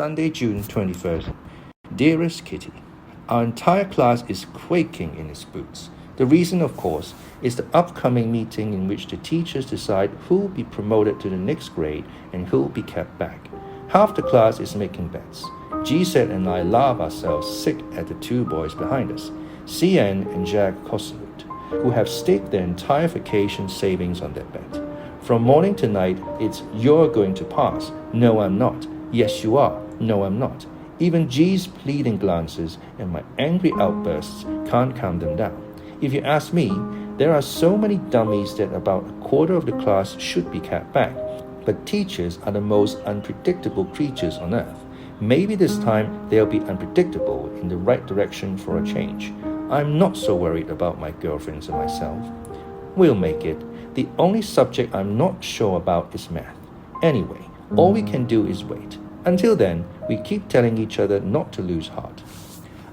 Sunday, June 21st. Dearest Kitty, our entire class is quaking in its boots. The reason, of course, is the upcoming meeting in which the teachers decide who will be promoted to the next grade and who will be kept back. Half the class is making bets. G-Set and I laugh ourselves sick at the two boys behind us, CN and Jack Kossut, who have staked their entire vacation savings on that bet. From morning to night, it's "you're going to pass," "no, I'm not," "yes, you are," "no, I'm not." Even G's pleading glances and my angry outbursts can't calm them down. If you ask me, there are so many dummies that about a quarter of the class should be kept back. But teachers are the most unpredictable creatures on earth. Maybe this time they'll be unpredictable in the right direction for a change. I'm not so worried about my girlfriends and myself. We'll make it. The only subject I'm not sure about is math. Anyway, all we can do is wait. Until then, we keep telling each other not to lose heart.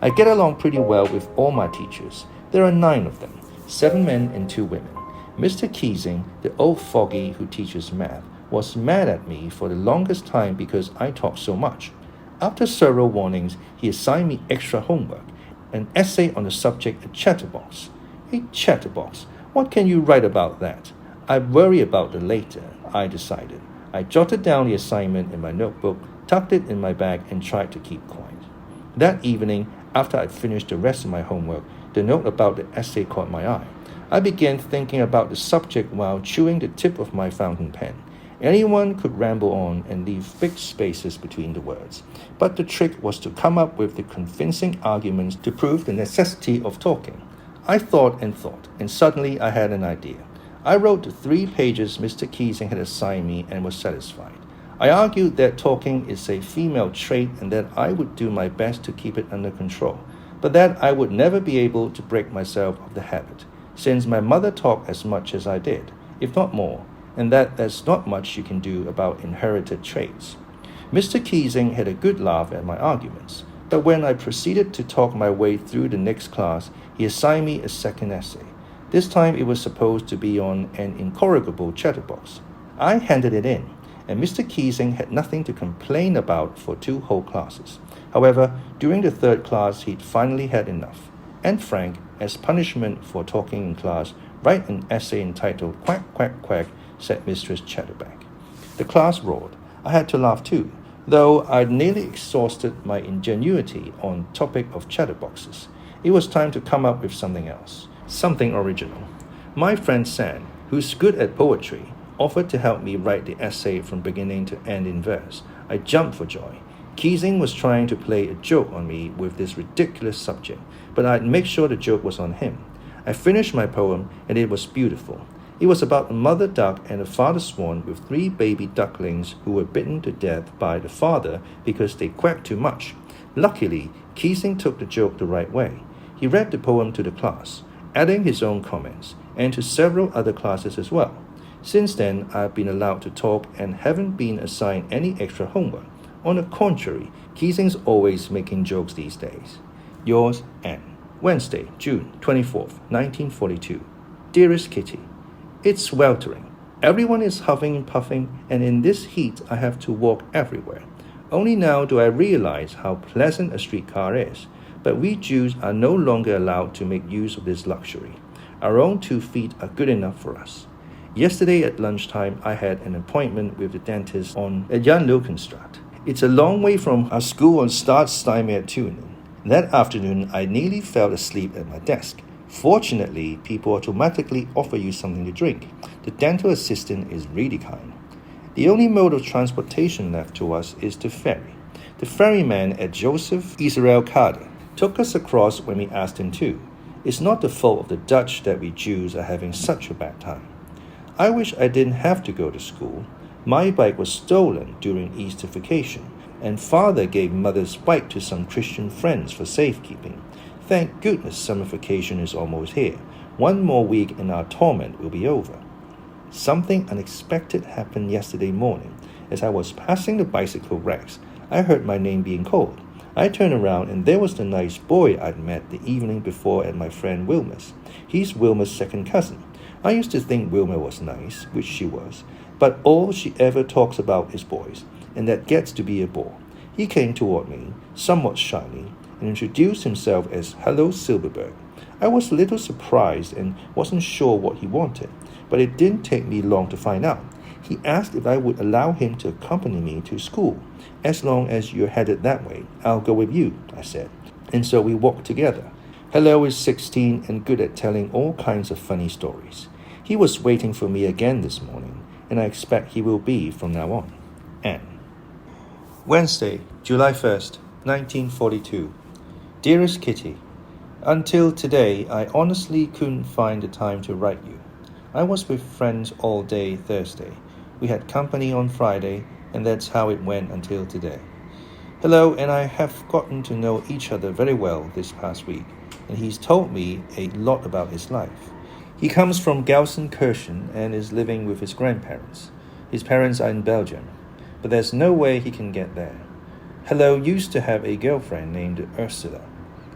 I get along pretty well with all my teachers. There are 9 of them, 7 men and 2 women. Mr. Keesing, the old fogey who teaches math, was mad at me for the longest time because I talk so much. After several warnings, he assigned me extra homework, an essay on the subject a chatterbox. A chatterbox? What can you write about that? I'd worry about it later, I decided. I jotted down the assignment in my notebook, tucked it in my bag, and tried to keep quiet. That evening, after I'd finished the rest of my homework, the note about the essay caught my eye. I began thinking about the subject while chewing the tip of my fountain pen. Anyone could ramble on and leave big spaces between the words. But the trick was to come up with the convincing arguments to prove the necessity of talking. I thought, and suddenly I had an idea. I wrote the 3 pages Mr. Keesing had assigned me and was satisfied. I argued that talking is a female trait and that I would do my best to keep it under control, but that I would never be able to break myself of the habit, since my mother talked as much as I did, if not more, and that there's not much you can do about inherited traits. Mr. Keesing had a good laugh at my arguments, but when I proceeded to talk my way through the next class, he assigned me a second essay. This time it was supposed to be on an incorrigible chatterbox. I handed it in, and Mr. Keesing had nothing to complain about for 2 whole classes. However, during the 3rd class, he'd finally had enough. And Frank, as punishment for talking in class, write an essay entitled "Quack, Quack, Quack," said Mistress Chatterback. The class roared. I had to laugh too, though I'd nearly exhausted my ingenuity on topic of chatterboxes. It was time to come up with something else, something original. My friend Sam, who's good at poetry, offered to help me write the essay from beginning to end in verse. I jumped for joy. Keesing was trying to play a joke on me with this ridiculous subject, but I'd make sure the joke was on him. I finished my poem, and it was beautiful. It was about a mother duck and a father swan with 3 baby ducklings who were bitten to death by the father because they quacked too much. Luckily, Keesing took the joke the right way. He read the poem to the class, adding his own comments, and to several other classes as well. Since then, I've been allowed to talk and haven't been assigned any extra homework. On the contrary, Keesing's always making jokes these days. Yours, Anne. Wednesday, June 24th, 1942. Dearest Kitty, it's sweltering. Everyone is huffing and puffing, and in this heat I have to walk everywhere. Only now do I realize how pleasant a streetcar is, but we Jews are no longer allowed to make use of this luxury. Our own 2 feet are good enough for us. Yesterday at lunchtime, I had an appointment with the dentist on Jan Lukenstraat. It's a long way from our school on Stadssteinmeer Tunen. That afternoon, I nearly fell asleep at my desk. Fortunately, people automatically offer you something to drink. The dental assistant is really kind. The only mode of transportation left to us is the ferry. The ferryman at Joseph Israel Kader took us across when we asked him to. It's not the fault of the Dutch that we Jews are having such a bad time. I wish I didn't have to go to school. My bike was stolen during Easter vacation, and father gave mother's bike to some Christian friends for safekeeping. Thank goodness summer vacation is almost here. 1 more week and our torment will be over. Something unexpected happened yesterday morning. As I was passing the bicycle racks, I heard my name being called. I turned around and there was the nice boy I'd met the evening before at my friend Wilma's. He's Wilma's second cousin. I used to think Wilma was nice, which she was, but all she ever talks about is boys, and that gets to be a bore. He came toward me, somewhat shyly, and introduced himself as Hello Silverberg. I was a little surprised and wasn't sure what he wanted, but it didn't take me long to find out. He asked if I would allow him to accompany me to school. As long as you're headed that way, I'll go with you, I said. And so we walked together. Hello is 16 and good at telling all kinds of funny stories. He was waiting for me again this morning, and I expect he will be from now on. Anne. Wednesday, July 1st, 1942. Dearest Kitty, until today, I honestly couldn't find the time to write you. I was with friends all day Thursday. We had company on Friday, and that's how it went until today. Hello and I have gotten to know each other very well this past week, and he's told me a lot about his life. He comes from Gelsenkirchen and is living with his grandparents. His parents are in Belgium, but there's no way he can get there. Hello used to have a girlfriend named Ursula.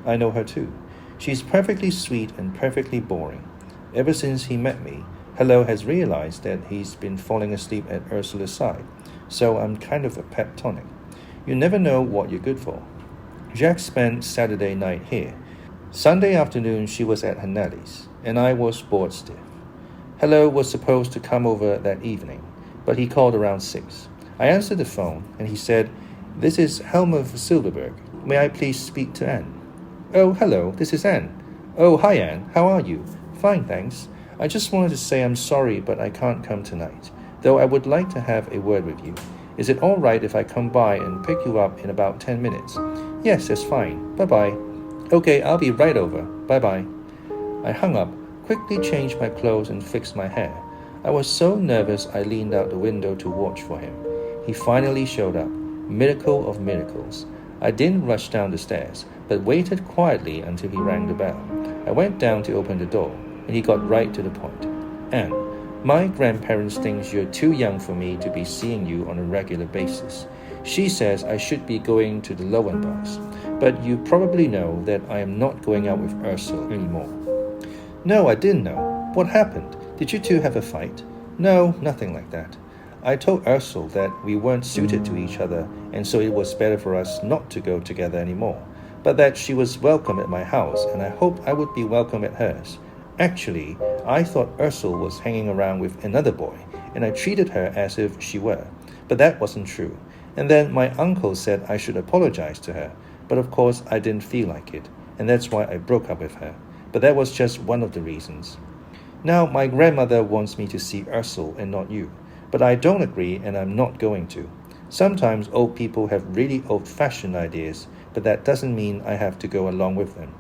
I know her too. She's perfectly sweet and perfectly boring. Ever since he met me, Hello has realized that he's been falling asleep at Ursula's side, so I'm kind of a pep tonic. You never know what you're good for. Jack spent Saturday night here. Sunday afternoon she was at Hanelli's, and I was bored stiff. Hello was supposed to come over that evening, but he called around 6. I answered the phone, and he said, "This is Helmer Silverberg. May I please speak to Anne?" "Oh, hello, this is Anne." "Oh, hi Anne, how are you?" "Fine, thanks. I just wanted to say I'm sorry, but I can't come tonight, though I would like to have a word with you. Is it all right if I come by and pick you up in about 10 minutes? "Yes, that's fine. Bye-bye." "Okay, I'll be right over. Bye-bye." I hung up, quickly changed my clothes and fixed my hair. I was so nervous I leaned out the window to watch for him. He finally showed up. Miracle of miracles. I didn't rush down the stairs, but waited quietly until he rang the bell. I went down to open the door, and he got right to the point. "Anne, my grandparents think you're too young for me to be seeing you on a regular basis. She says I should be going to the Lowenbachs, but you probably know that I am not going out with Ursula anymore." "No, I didn't know. What happened? Did you two have a fight?" "No, nothing like that. I told Ursula that we weren't suited to each other, and so it was better for us not to go together anymore, but that she was welcome at my house, and I hoped I would be welcome at hers. Actually, I thought Ursula was hanging around with another boy, and I treated her as if she were, but that wasn't true. And then my uncle said I should apologize to her, but of course I didn't feel like it, and that's why I broke up with her. But that was just one of the reasons. Now my grandmother wants me to see Ursula and not you, but I don't agree and I'm not going to. Sometimes old people have really old-fashioned ideas, but that doesn't mean I have to go along with them.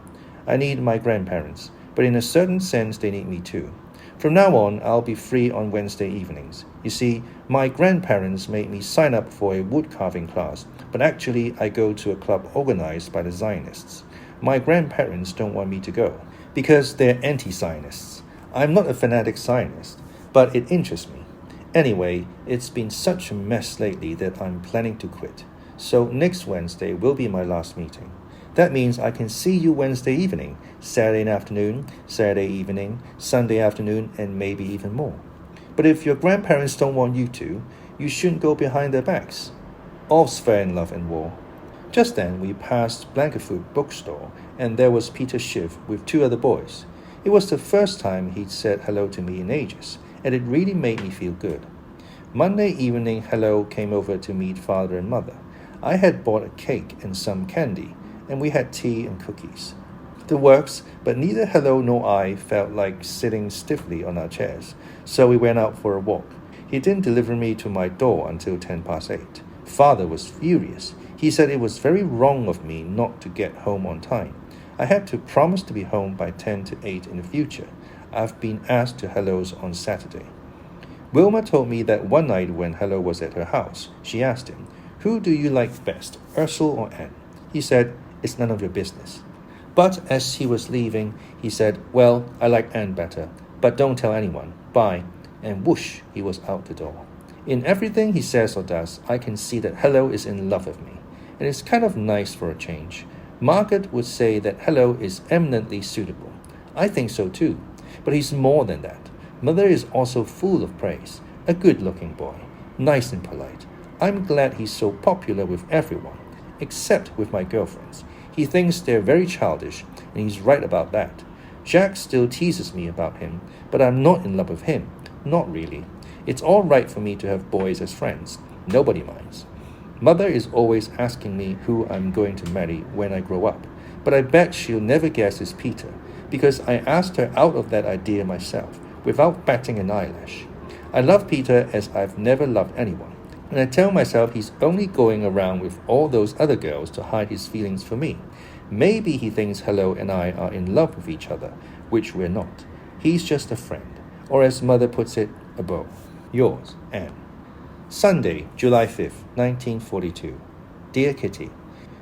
I need my grandparents, but in a certain sense they need me too. From now on, I'll be free on Wednesday evenings. You see, my grandparents made me sign up for a wood-carving class, but actually I go to a club organized by the Zionists. My grandparents don't want me to go, because they're anti-Zionists. I'm not a fanatic Zionist, but it interests me. Anyway, it's been such a mess lately that I'm planning to quit. So next Wednesday will be my last meeting. That means I can see you Wednesday evening, Saturday afternoon, Saturday evening, Sunday afternoon, and maybe even more. But if your grandparents don't want you to, you shouldn't go behind their backs. All's fair in love and war. Just then we passed Blankerfoot bookstore, and there was Peter Schiff with 2 other boys. It was the first time he'd said hello to me in ages, and it really made me feel good. Monday evening, Hello came over to meet father and mother. I had bought a cake and some candy, and we had tea and cookies. The works, but neither Hello nor I felt like sitting stiffly on our chairs, so we went out for a walk. He didn't deliver me to my door until 8:10. Father was furious. He said it was very wrong of me not to get home on time. I had to promise to be home by 10 to 8 in the future. I've been asked to Hello's on Saturday. Wilma told me that one night when Hello was at her house, she asked him, "Who do you like best, Ursula or Anne?" He said, "It's none of your business." But as he was leaving, he said, "Well, I like Anne better, but don't tell anyone. Bye." And whoosh, he was out the door. In everything he says or does, I can see that Hello is in love with me. And it's kind of nice for a change. Margaret would say that Hello is eminently suitable. I think so too. But he's more than that. Mother is also full of praise. A good-looking boy. Nice and polite. I'm glad he's so popular with everyone. except with my girlfriends. He thinks they're very childish, and he's right about that. Jack still teases me about him, but I'm not in love with him. Not really. It's all right for me to have boys as friends. Nobody minds. Mother is always asking me who I'm going to marry when I grow up, but I bet she'll never guess it's Peter, because I asked her out of that idea myself, without batting an eyelash. I love Peter as I've never loved anyone, and I tell myself he's only going around with all those other girls to hide his feelings for me. Maybe he thinks Hello and I are in love with each other, which we're not. He's just a friend, or as Mother puts it, a beau. Yours, Anne. Sunday, July 5th, 1942. Dear Kitty,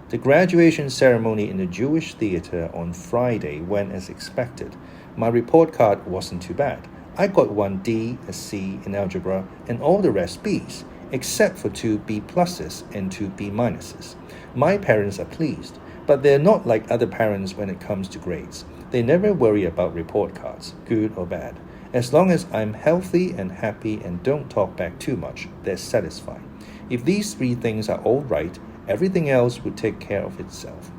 the graduation ceremony in the Jewish theater on Friday went as expected. My report card wasn't too bad. I got 1 D, a C in algebra, and all the rest Bs, except for 2 B pluses and 2 B minuses. My parents are pleased, but they're not like other parents when it comes to grades. They never worry about report cards, good or bad. As long as I'm healthy and happy and don't talk back too much, they're satisfied. If these 3 things are all right, everything else would take care of itself.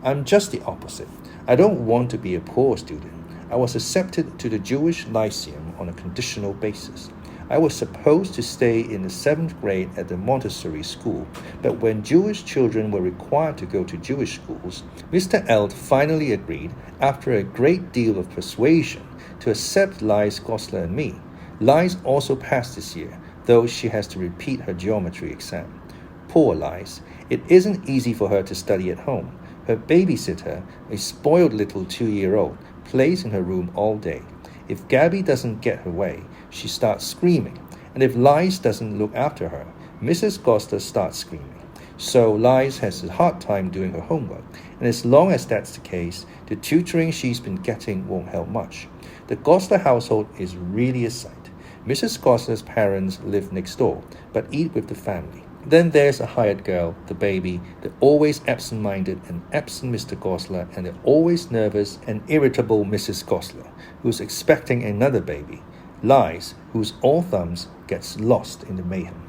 I'm just the opposite. I don't want to be a poor student. I was accepted to the Jewish Lyceum on a conditional basis. I was supposed to stay in the 7th grade at the Montessori school, but when Jewish children were required to go to Jewish schools, Mr. Eld finally agreed, after a great deal of persuasion, to accept Liz Gosler and me. Liz also passed this year, though she has to repeat her geometry exam. Poor Liz. It isn't easy for her to study at home. Her babysitter, a spoiled little 2-year-old, plays in her room all day. If Gabby doesn't get her way, she starts screaming, and if Liz doesn't look after her, Mrs. Gosler starts screaming. So Liz has a hard time doing her homework, and as long as that's the case, the tutoring she's been getting won't help much. The Gosler household is really a sight. Mrs. Gosler's parents live next door, but eat with the family. Then there's a hired girl, the baby, the always absent-minded and absent Mr. Gosler, and the always nervous and irritable Mrs. Gosler, who's expecting another baby. Liz, who's all thumbs, gets lost in the mayhem.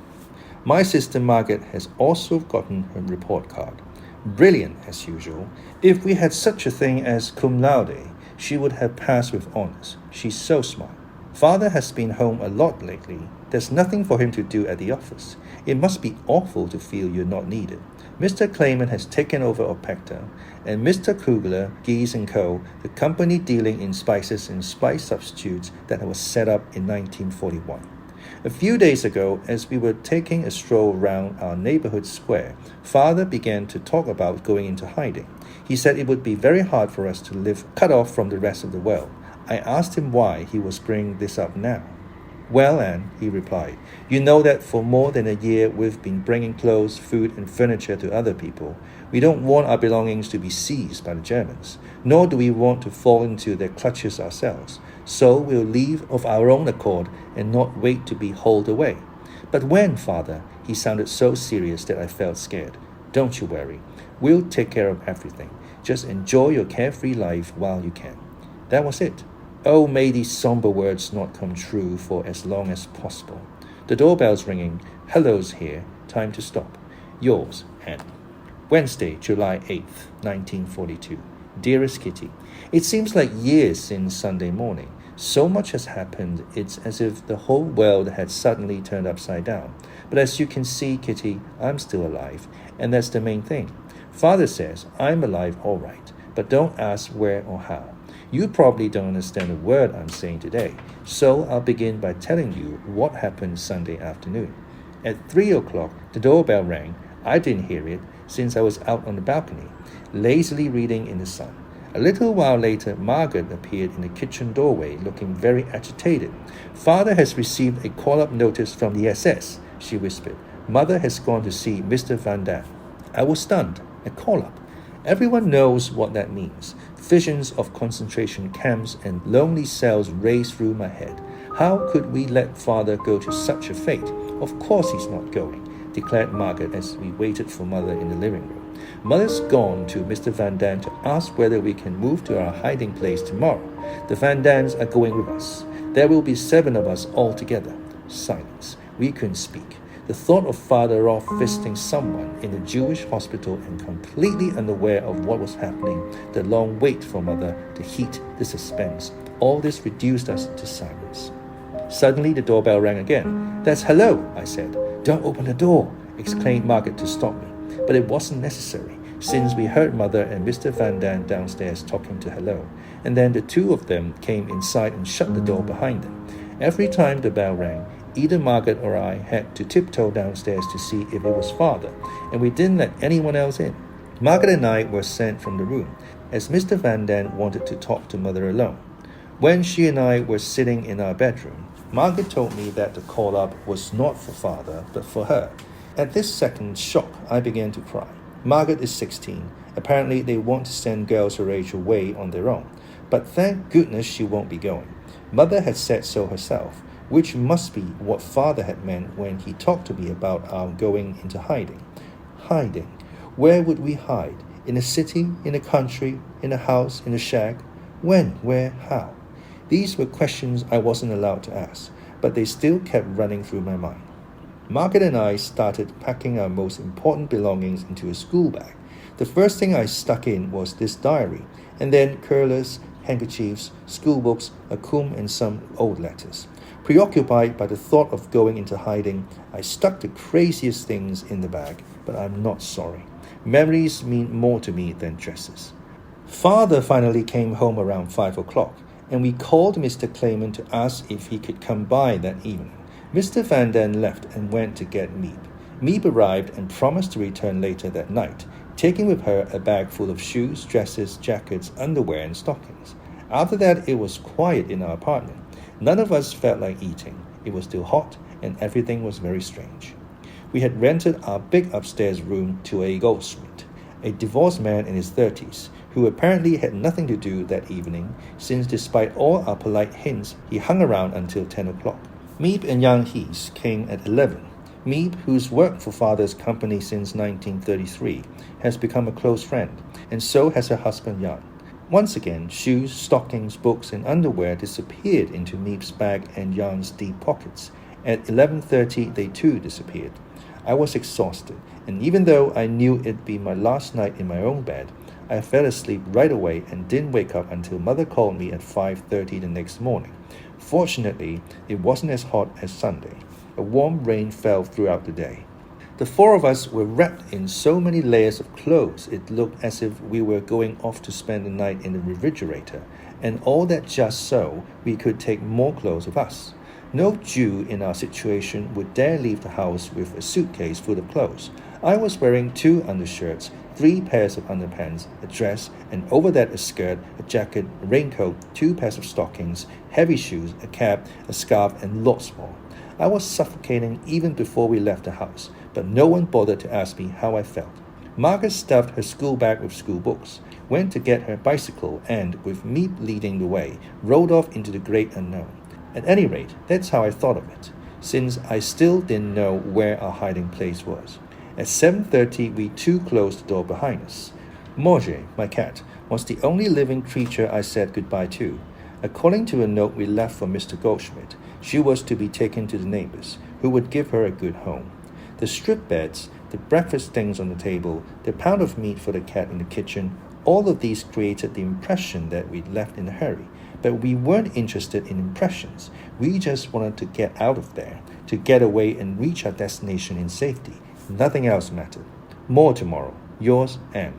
My sister Margaret has also gotten her report card. Brilliant, as usual. If we had such a thing as cum laude, she would have passed with honors. She's so smart. Father has been home a lot lately. There's nothing for him to do at the office. It must be awful to feel you're not needed. Mr. Clayman has taken over Opecta, and Mr. Kugler, Geese & Co., the company dealing in spices and spice substitutes that was set up in 1941. A few days ago, as we were taking a stroll around our neighborhood square, Father began to talk about going into hiding. He said it would be very hard for us to live cut off from the rest of the world. I asked him why he was bringing this up now. Well, Anne, he replied, you know that for more than a year we've been bringing clothes, food, and furniture to other people. We don't want our belongings to be seized by the Germans, nor do we want to fall into their clutches ourselves. So we'll leave of our own accord and not wait to be hauled away. But when, Father? He sounded so serious that I felt scared. Don't you worry. We'll take care of everything. Just enjoy your carefree life while you can. That was it. Oh, may these somber words not come true for as long as possible. The doorbell's ringing. Hello's here. Time to stop. Yours, Anne. Wednesday, July 8th, 1942. Dearest Kitty, it seems like years since Sunday morning. So much has happened, it's as if the whole world had suddenly turned upside down. But as you can see, Kitty, I'm still alive, and that's the main thing. Father says I'm alive all right, but don't ask where or how. You probably don't understand a word I'm saying today, so I'll begin by telling you what happened Sunday afternoon. At 3 o'clock, the doorbell rang. I didn't hear it, since I was out on the balcony, lazily reading in the sun. A little while later, Margaret appeared in the kitchen doorway, looking very agitated. Father has received a call-up notice from the SS, she whispered. Mother has gone to see Mr. Van Dam. I was stunned. A call-up. Everyone knows what that means. Visions of concentration camps and lonely cells raced through my head. How could we let Father go to such a fate? Of course he's not going, declared Margaret as we waited for Mother in the living room. Mother's gone to Mr. Van Dam to ask whether we can move to our hiding place tomorrow. The Van Dams are going with us. There will be 7 of us all together. Silence. We couldn't speak. The thought of father off visiting someone in a Jewish hospital and completely unaware of what was happening, the long wait for mother, the heat, the suspense, all this reduced us to silence. Suddenly the doorbell rang again. "That's hello," I said. "Don't open the door," exclaimed Margaret to stop me. But it wasn't necessary, since we heard mother and Mr. Van Daan downstairs talking to hello, and then the two of them came inside and shut the door behind them. Every time the bell rang, either Margaret or I had to tiptoe downstairs to see if it was father, and we didn't let anyone else in. Margaret and I were sent from the room, as Mr. Van Daan wanted to talk to mother alone. When she and I were sitting in our bedroom, Margaret told me that the call-up was not for father, but for her. At this second shock, I began to cry. Margaret is 16. Apparently, they want to send girls her age away on their own. But thank goodness she won't be going. Mother had said so herself, which must be what father had meant when he talked to me about our going into hiding. Hiding. Where would we hide? In a city? In a country? In a house? In a shack? When? Where? How? These were questions I wasn't allowed to ask, but they still kept running through my mind. Margaret and I started packing our most important belongings into a school bag. The first thing I stuck in was this diary, and then curlers, handkerchiefs, school books, a comb, and some old letters. Preoccupied by the thought of going into hiding, I stuck the craziest things in the bag, but I'm not sorry. Memories mean more to me than dresses. Father finally came home around 5 o'clock, and we called Mr. Clayman to ask if he could come by that evening. Mr. Van Daan left and went to get Miep. Miep arrived and promised to return later that night, taking with her a bag full of shoes, dresses, jackets, underwear, and stockings. After that, it was quiet in our apartment. None of us felt like eating. It was still hot, and everything was very strange. We had rented our big upstairs room to a goldsmith, a divorced man in his 30s, who apparently had nothing to do that evening, since despite all our polite hints, he hung around until 10 o'clock. Miep and Yang Hees came at 11. Miep, who's worked for father's company since 1933, has become a close friend, and so has her husband Jan. Once again, shoes, stockings, books, and underwear disappeared into Miep's bag and Jan's deep pockets. At 11:30, they too disappeared. I was exhausted, and even though I knew it'd be my last night in my own bed, I fell asleep right away and didn't wake up until mother called me at 5:30 the next morning. Fortunately, it wasn't as hot as Sunday. A warm rain fell throughout the day. The four of us were wrapped in so many layers of clothes it looked as if we were going off to spend the night in the refrigerator, and all that just so we could take more clothes with us. No Jew in our situation would dare leave the house with a suitcase full of clothes. I was wearing 2 undershirts, 3 pairs of underpants, a dress, and over that a skirt, a jacket, a raincoat, 2 pairs of stockings, heavy shoes, a cap, a scarf, and lots more. I was suffocating even before we left the house, but no one bothered to ask me how I felt. Margaret stuffed her school bag with school books, went to get her bicycle, and, with Miep leading the way, rode off into the great unknown. At any rate, that's how I thought of it, since I still didn't know where our hiding place was. At 7:30, we too closed the door behind us. Morje, my cat, was the only living creature I said goodbye to. According to a note we left for Mr. Goldschmidt, she was to be taken to the neighbors, who would give her a good home. The strip beds, the breakfast things on the table, the pound of meat for the cat in the kitchen, all of these created the impression that we'd left in a hurry. But we weren't interested in impressions. We just wanted to get out of there, to get away and reach our destination in safety. Nothing else mattered. More tomorrow. Yours, Anne.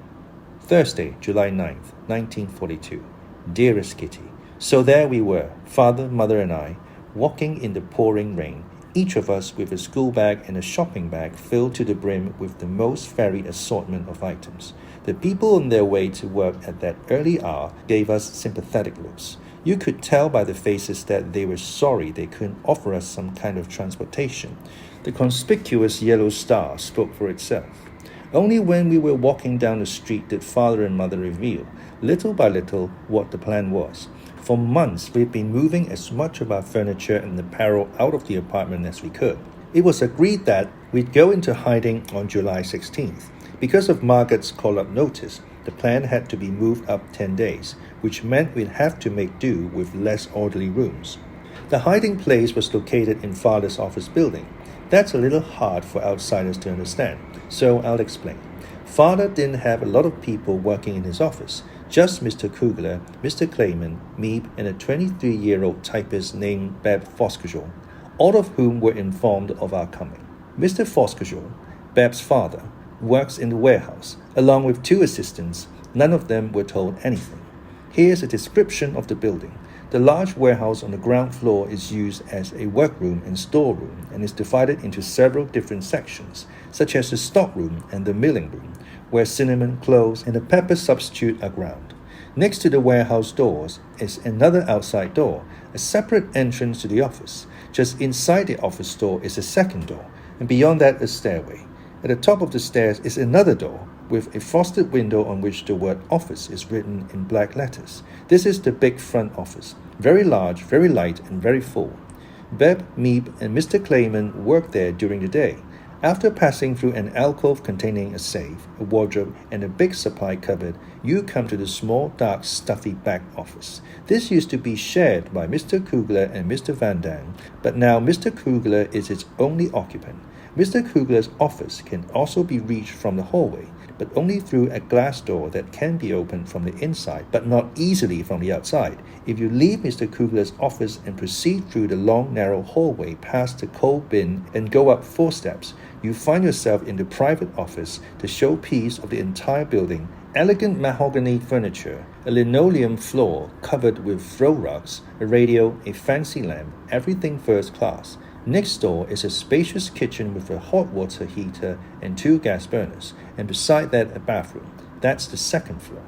Thursday, July 9th, 1942. Dearest Kitty. So there we were, father, mother, and I, walking in the pouring rain, each of us with a school bag and a shopping bag filled to the brim with the most varied assortment of items. The people on their way to work at that early hour gave us sympathetic looks. You could tell by the faces that they were sorry they couldn't offer us some kind of transportation. The conspicuous yellow star spoke for itself. Only when we were walking down the street did father and mother reveal, little by little, what the plan was. For months, we'd been moving as much of our furniture and apparel out of the apartment as we could. It was agreed that we'd go into hiding on July 16th. Because of Margaret's call-up notice, the plan had to be moved up 10 days, which meant we'd have to make do with less orderly rooms. The hiding place was located in father's office building. That's a little hard for outsiders to understand, so I'll explain. Father didn't have a lot of people working in his office, just Mr. Kugler, Mr. Clayman, me, and a 23-year-old typist named Beb Foskejol, all of whom were informed of our coming. Mr. Foskejol, Beb's father, works in the warehouse, along with 2 assistants. None of them were told anything. Here's a description of the building. The large warehouse on the ground floor is used as a workroom and storeroom and is divided into several different sections, such as the stockroom and the milling room, where cinnamon, cloves, and a pepper substitute are ground. Next to the warehouse doors is another outside door, a separate entrance to the office. Just inside the office door is a second door, and beyond that a stairway. At the top of the stairs is another door, with a frosted window on which the word office is written in black letters. This is the big front office, very large, very light, and very full. Beb, Meeb, and Mr. Clayman work there during the day. After passing through an alcove containing a safe, a wardrobe, and a big supply cupboard, you come to the small, dark, stuffy back office. This used to be shared by Mr. Kugler and Mr. Van Dam, but now Mr. Kugler is its only occupant. Mr. Kugler's office can also be reached from the hallway, but only through a glass door that can be opened from the inside, but not easily from the outside. If you leave Mr. Kugler's office and proceed through the long, narrow hallway past the coal bin and go up 4 steps, you find yourself in the private office, the showpiece of the entire building. Elegant mahogany furniture, a linoleum floor covered with throw rugs, a radio, a fancy lamp, everything first class. Next door is a spacious kitchen with a hot water heater and 2 gas burners, and beside that a bathroom. That's the second floor.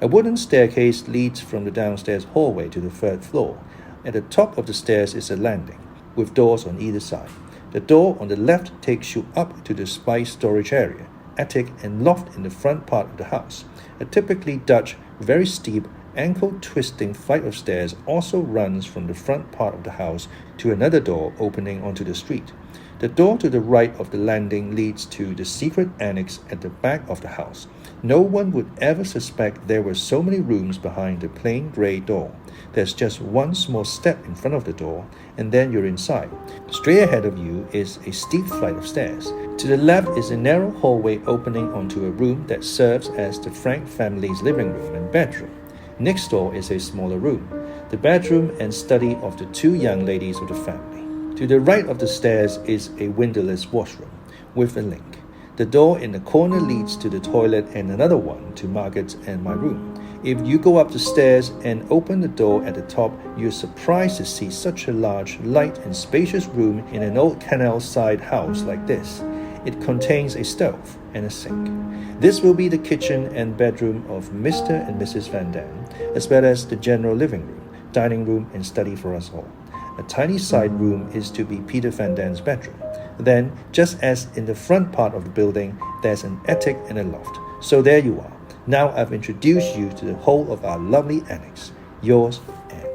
A wooden staircase leads from the downstairs hallway to the 3rd floor. At the top of the stairs is a landing, with doors on either side. The door on the left takes you up to the spice storage area, attic, and loft in the front part of the house. A typically Dutch, very steep, ankle-twisting flight of stairs also runs from the front part of the house to another door opening onto the street. The door to the right of the landing leads to the secret annex at the back of the house. No one would ever suspect there were so many rooms behind the plain grey door. There's just 1 small step in front of the door, and then you're inside. Straight ahead of you is a steep flight of stairs. To the left is a narrow hallway opening onto a room that serves as the Frank family's living room and bedroom. Next door is a smaller room, the bedroom and study of the 2 young ladies of the family. To the right of the stairs is a windowless washroom with a link. The door in the corner leads to the toilet and another one to Margaret's and my room. If you go up the stairs and open the door at the top, you're surprised to see such a large, light and spacious room in an old canal-side house like this. It contains a stove and a sink. This will be the kitchen and bedroom of Mr. and Mrs. Van Dam, as well as the general living room, dining room, and study for us all. A tiny side room is to be Peter Van Dam's bedroom. Then, just as in the front part of the building, there's an attic and a loft. So there you are. Now I've introduced you to the whole of our lovely annex. Yours, Anne.